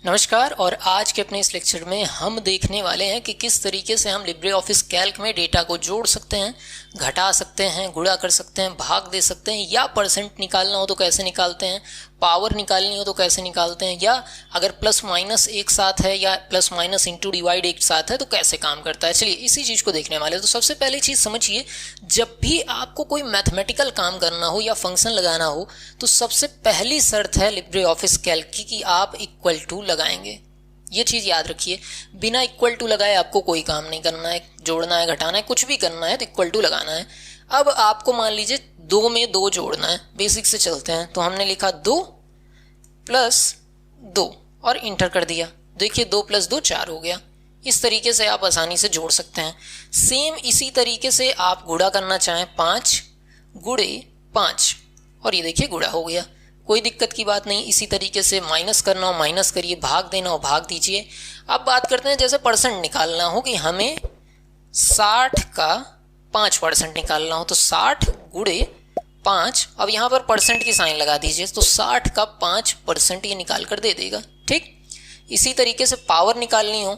नमस्कार। और आज के अपने इस लेक्चर में हम देखने वाले हैं कि किस तरीके से हम लिब्रे ऑफिस कैल्क में डेटा को जोड़ सकते हैं, घटा सकते हैं, गुणा कर सकते हैं, भाग दे सकते हैं, या परसेंट निकालना हो तो कैसे निकालते हैं, पावर निकालनी हो तो कैसे निकालते हैं, या अगर प्लस माइनस एक साथ है या प्लस माइनस इंटू डिवाइड एक साथ है तो कैसे काम करता है। चलिए इसी चीज़ को देखने वाले हैं। तो सबसे पहले चीज़ समझिए, जब भी आपको कोई मैथमेटिकल काम करना हो या फंक्शन लगाना हो तो सबसे पहली शर्त है लिब्रे ऑफिस कैल्क की कि आप इक्वल टू लगाएंगे। ये चीज़ याद रखिए, बिना इक्वल टू लगाए आपको कोई काम नहीं करना है, जोड़ना है, घटाना है, कुछ भी करना है तो इक्वल टू लगाना है। अब आपको मान लीजिए 2 में 2 जोड़ना है, बेसिक से चलते हैं। तो हमने लिखा 2 प्लस 2 और इंटर कर दिया। देखिए 2 प्लस 2 4 हो गया। इस तरीके से आप आसानी से जोड़ सकते हैं। सेम इसी तरीके से आप गुणा करना चाहें, 5 गुणे 5 और ये देखिए गुणा हो गया, कोई दिक्कत की बात नहीं। इसी तरीके से माइनस करना हो माइनस करिए, भाग देना हो भाग दीजिए। अब बात करते हैं जैसे परसेंट निकालना हो कि हमें 60 का 5% निकालना हो तो 60 गुणे 5। अब यहाँ पर परसेंट की साइन लगा दीजिए तो 60 का 5% ये निकाल कर दे देगा। ठीक, इसी तरीके से पावर निकालनी हो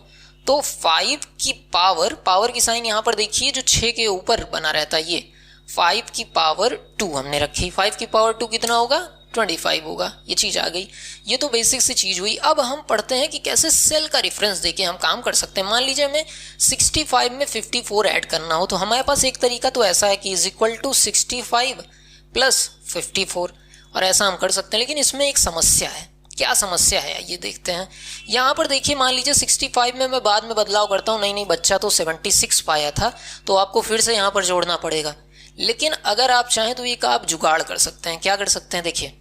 तो 5 की पावर की साइन यहाँ पर देखिए जो 6 के ऊपर बना रहता है, ये 5 की पावर 2 हमने रखी। 5 की पावर 2 कितना होगा, 25 होगा। ये चीज़ आ गई। ये तो बेसिक सी चीज़ हुई। अब हम पढ़ते हैं कि कैसे सेल का रेफरेंस देके हम काम कर सकते हैं। मान लीजिए हमें 65 में 54 ऐड करना हो तो हमारे पास एक तरीका तो ऐसा है कि इज इक्वल टू 65 प्लस 54, और ऐसा हम कर सकते हैं। लेकिन इसमें एक समस्या है। क्या समस्या है ये देखते हैं। यहाँ पर देखिए, मान लीजिए 65 में मैं बाद में बदलाव करता हूँ, नहीं बच्चा तो 76 पाया था तो आपको फिर से यहाँ पर जोड़ना पड़ेगा। लेकिन अगर आप चाहें तो एक आप जुगाड़ कर सकते हैं। क्या कर सकते हैं, देखिए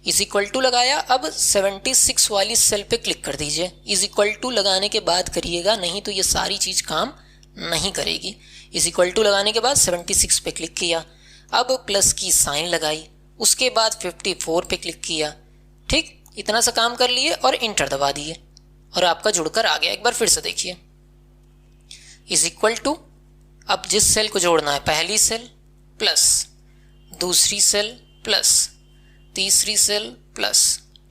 इज इक्वल टू लगाया, अब 76 वाली सेल पे क्लिक कर दीजिए। इज इक्वल टू लगाने के बाद करिएगा, नहीं तो ये सारी चीज़ काम नहीं करेगी। इज इक्वल टू लगाने के बाद 76 पे क्लिक किया, अब प्लस की साइन लगाई, उसके बाद 54 पे क्लिक किया। ठीक, इतना सा काम कर लिए और इंटर दबा दिए और आपका जुड़कर आ गया। एक बार फिर से देखिए, इज इक्वल टू, अब जिस सेल को जोड़ना है पहली सेल प्लस दूसरी सेल प्लस तीसरी सेल प्लस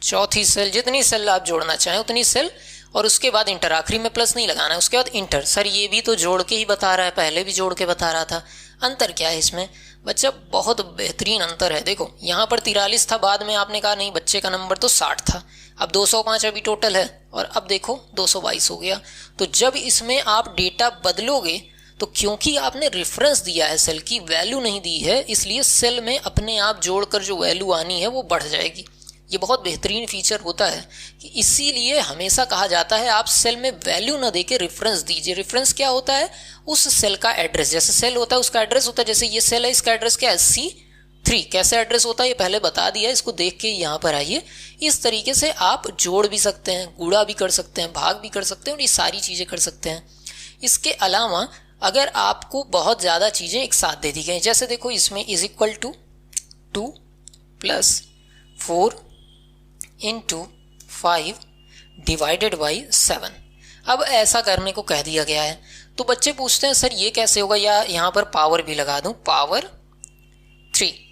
चौथी सेल, जितनी सेल आप जोड़ना चाहें उतनी सेल, और उसके बाद इंटर। आखिरी में प्लस नहीं लगाना है, उसके बाद इंटर। सर ये भी तो जोड़ के ही बता रहा है, पहले भी जोड़ के बता रहा था। अंतर क्या है इसमें बच्चा, बहुत बेहतरीन अंतर है। देखो यहाँ पर 43 था, बाद में आपने कहा नहीं बच्चे का नंबर तो 60 था। अब 205 अभी टोटल है और अब देखो 222 हो गया। तो जब इसमें आप डेटा बदलोगे तो क्योंकि आपने रेफरेंस दिया है, सेल की वैल्यू नहीं दी है, इसलिए सेल में अपने आप जोड़कर जो वैल्यू आनी है वो बढ़ जाएगी। ये बहुत बेहतरीन फीचर होता है कि इसीलिए हमेशा कहा जाता है आप सेल में वैल्यू ना देके रेफरेंस दीजिए। रेफरेंस क्या होता है, उस सेल का एड्रेस। जैसे सेल होता है उसका एड्रेस होता है, जैसे ये सेल है इसका एड्रेस क्या है, C3। कैसे एड्रेस होता है ये पहले बता दिया, इसको देख के यहाँ पर आइए। इस तरीके से आप जोड़ भी सकते हैं, गुणा भी कर सकते हैं, भाग भी कर सकते हैं और ये सारी चीज़ें कर सकते हैं। इसके अलावा अगर आपको बहुत ज़्यादा चीज़ें एक साथ दे दी गई, जैसे देखो इसमें is equal to 2 plus 4 into 5 divided by 7, अब ऐसा करने को कह दिया गया है। तो बच्चे पूछते हैं सर ये कैसे होगा, या यहाँ पर पावर भी लगा दूँ, पावर 3,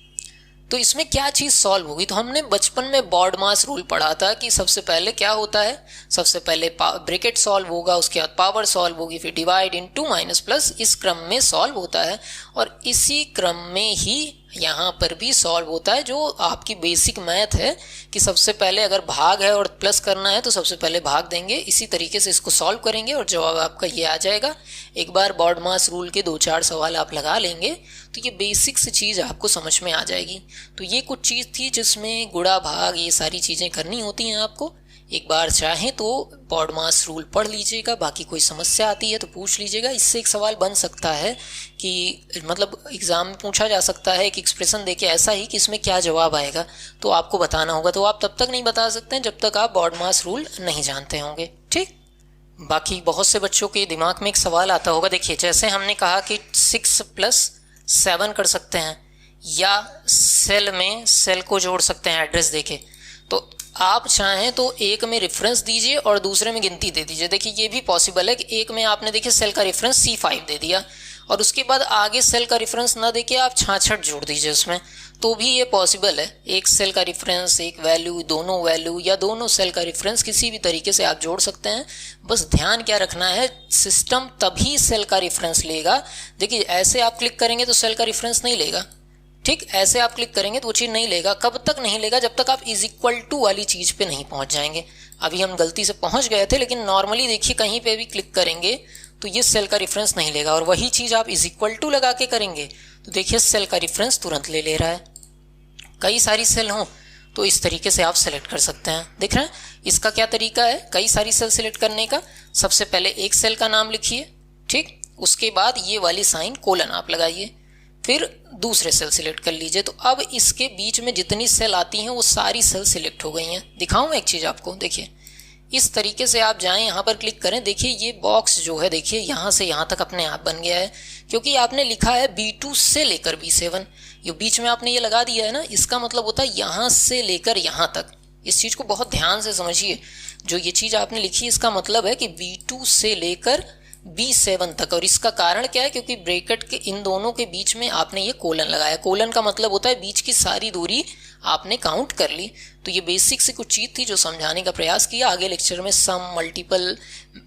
तो इसमें क्या चीज़ सॉल्व होगी। तो हमने बचपन में बॉड मास रूल पढ़ा था कि सबसे पहले क्या होता है, सबसे पहले ब्रैकेट सॉल्व होगा, उसके बाद पावर सॉल्व होगी, फिर डिवाइड इनटू माइनस प्लस, इस क्रम में सॉल्व होता है। और इसी क्रम में ही यहाँ पर भी सॉल्व होता है, जो आपकी बेसिक मैथ है कि सबसे पहले अगर भाग है और प्लस करना है तो सबसे पहले भाग देंगे। इसी तरीके से इसको सॉल्व करेंगे और जवाब आपका ये आ जाएगा। एक बार बॉड मास रूल के 2-4 सवाल आप लगा लेंगे तो ये बेसिक सी चीज़ आपको समझ में आ जाएगी। तो ये कुछ चीज़ थी जिसमें गुणा भाग ये सारी चीज़ें करनी होती हैं आपको। एक बार चाहें तो बॉड मास रूल पढ़ लीजिएगा, बाकी कोई समस्या आती है तो पूछ लीजिएगा। इससे एक सवाल बन सकता है कि मतलब एग्ज़ाम में पूछा जा सकता है कि एक्सप्रेशन देके ऐसा ही कि इसमें क्या जवाब आएगा, तो आपको बताना होगा। तो आप तब तक नहीं बता सकते हैं जब तक आप बॉड मास रूल नहीं जानते होंगे। ठीक, बाकी बहुत से बच्चों के दिमाग में एक सवाल आता होगा। देखिए जैसे हमने कहा कि 6 प्लस 7 कर सकते हैं, या सेल में सेल को जोड़ सकते हैं एड्रेस देके। तो आप चाहें तो एक में रेफरेंस दीजिए और दूसरे में गिनती दे दीजिए। देखिए ये भी पॉसिबल है कि एक में आपने देखिए सेल का रेफरेंस C5 दे दिया और उसके बाद आगे सेल का रेफरेंस ना देके आप 66 जोड़ दीजिए उसमें, तो भी ये पॉसिबल है। एक सेल का रेफरेंस, एक वैल्यू, दोनों वैल्यू या दोनों सेल का रेफरेंस किसी भी तरीके से आप जोड़ सकते हैं। बस ध्यान क्या रखना है, सिस्टम तभी सेल का रेफरेंस लेगा। देखिए ऐसे आप क्लिक करेंगे तो सेल का रेफरेंस नहीं लेगा, ठीक, ऐसे आप क्लिक करेंगे तो वो चीज़ नहीं लेगा। कब तक नहीं लेगा? जब तक आप इज इक्वल टू वाली चीज़ पे नहीं पहुंच जाएंगे। अभी हम गलती से पहुंच गए थे, लेकिन नॉर्मली देखिए कहीं पे भी क्लिक करेंगे तो ये सेल का रेफरेंस नहीं लेगा, और वही चीज़ आप इज इक्वल टू लगा के करेंगे तो देखिए सेल का रेफरेंस तुरंत ले रहा है। कई सारी सेल हों तो इस तरीके से आप सेलेक्ट कर सकते हैं। देख रहे हैं इसका क्या तरीका है कई सारी सेल सेलेक्ट करने का। सबसे पहले एक सेल का नाम लिखिए, ठीक, उसके बाद ये वाली साइन कोलन आप लगाइए, फिर दूसरे सेल सिलेक्ट कर लीजिए। तो अब इसके बीच में जितनी सेल आती हैं वो सारी सेल सिलेक्ट हो गई हैं। दिखाऊं एक चीज़ आपको, देखिए इस तरीके से आप जाएं, यहाँ पर क्लिक करें, देखिए ये बॉक्स जो है देखिए यहाँ से यहाँ तक अपने आप बन गया है, क्योंकि आपने लिखा है B2 से लेकर B7, ये बीच में आपने ये लगा दिया है ना, इसका मतलब होता है यहाँ से लेकर यहाँ तक। इस चीज़ को बहुत ध्यान से समझिए, जो ये चीज़ आपने लिखी इसका मतलब है कि B2 से लेकर B7 तक। और इसका कारण क्या है? क्योंकि ब्रैकेट के इन दोनों के बीच में आपने ये कोलन लगाया। कोलन का मतलब होता है बीच की सारी दूरी आपने काउंट कर ली। तो ये बेसिक से कुछ चीज़ थी जो समझाने का प्रयास किया। आगे लेक्चर में सम, मल्टीपल,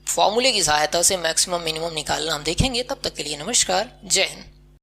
फॉर्मूले की सहायता से मैक्सिमम मिनिमम निकालना हम देखेंगे। तब तक के लिए नमस्कार, जय हिंद।